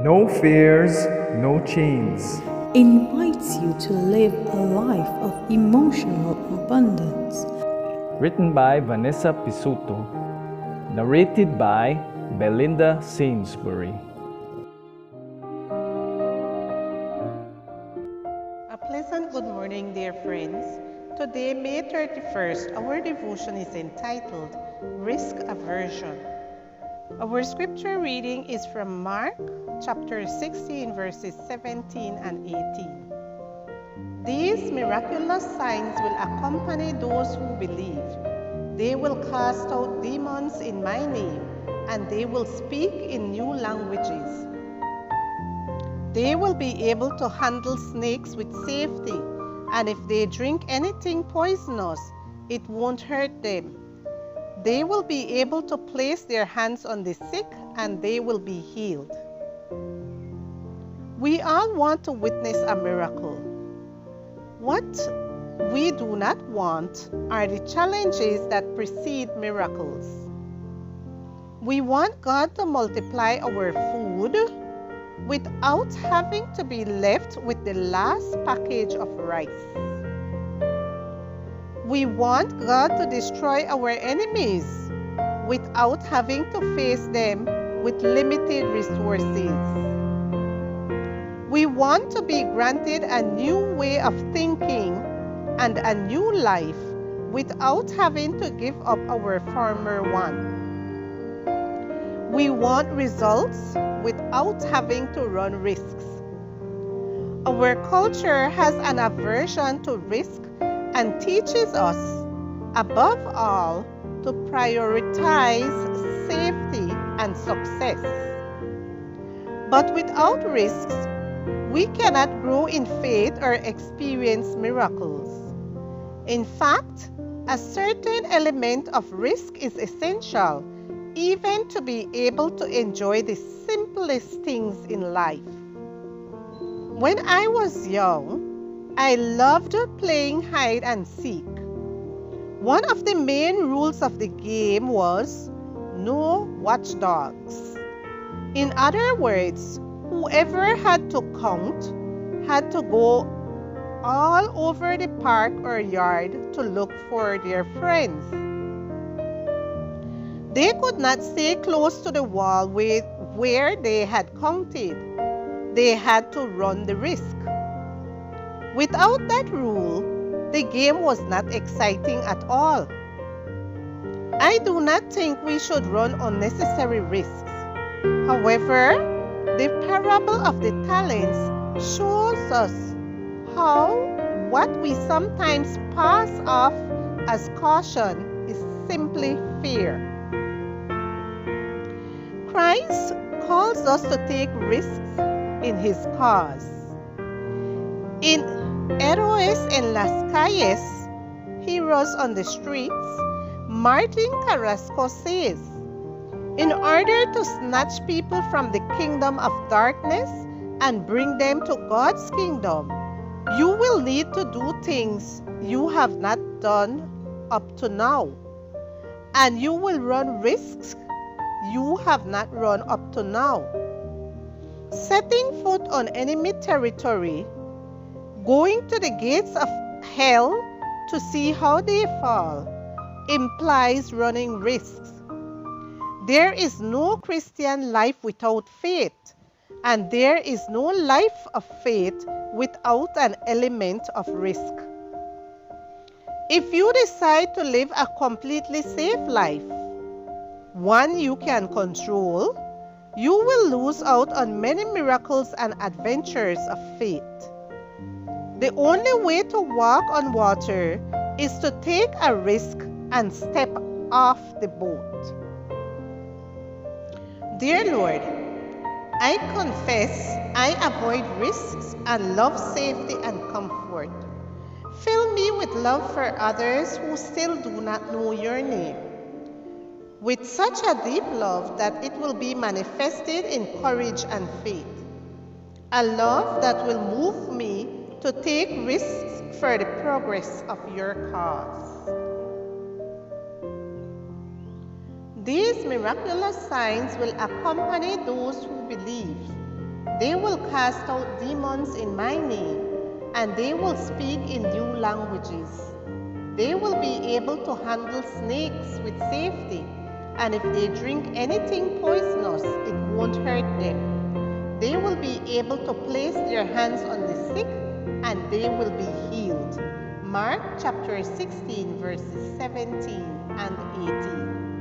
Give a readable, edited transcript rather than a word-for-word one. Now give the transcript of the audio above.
No fears, no chains. Invites you to live a life of emotional abundance. Written by Vanessa Pisuto. Narrated by Belinda Sainsbury. A pleasant good morning, dear friends. Today, May 31st, our devotion is entitled Risk Aversion. Our scripture reading is from Mark chapter 16, verses 17 and 18. These miraculous signs will accompany those who believe. They will cast out demons in my name, and they will speak in new languages. They will be able to handle snakes with safety, and if they drink anything poisonous, it won't hurt them. They will be able to place their hands on the sick, and they will be healed. We all want to witness a miracle. What we do not want are the challenges that precede miracles. We want God to multiply our food without having to be left with the last package of rice. We want God to destroy our enemies without having to face them with limited resources. We want to be granted a new way of thinking and a new life without having to give up our former one. We want results without having to run risks. Our culture has an aversion to risk and teaches us, above all, to prioritize safety and success. But without risks, we cannot grow in faith or experience miracles. In fact, a certain element of risk is essential, even to be able to enjoy the simplest things in life. When I was young, I loved playing hide and seek. One of the main rules of the game was no watchdogs. In other words, whoever had to count had to go all over the park or yard to look for their friends. They could not stay close to the wall where they had counted. They had to run the risk. Without that rule, the game was not exciting at all. I do not think we should run unnecessary risks. However, the parable of the talents shows us how what we sometimes pass off as caution is simply fear. Christ calls us to take risks in His cause. In Héroes en las Calles, Heroes on the Streets, Martin Carrasco says, in order to snatch people from the kingdom of darkness and bring them to God's kingdom, you will need to do things you have not done up to now. And you will run risks you have not run up to now. Setting foot on enemy territory, going to the gates of hell to see how they fall, implies running risks. There is no Christian life without faith, and there is no life of faith without an element of risk. If you decide to live a completely safe life, one you can control, you will lose out on many miracles and adventures of faith. The only way to walk on water is to take a risk and step off the boat. Dear Lord, I confess I avoid risks and love safety and comfort. Fill me with love for others who still do not know your name, with such a deep love that it will be manifested in courage and faith, a love that will move me to take risks for the progress of your cause. These miraculous signs will accompany those who believe. They will cast out demons in my name, and they will speak in new languages. They will be able to handle snakes with safety, and if they drink anything poisonous, it won't hurt them. They will be able to place their hands on the sick, and they will be healed. Mark chapter 16, verses 17 and 18.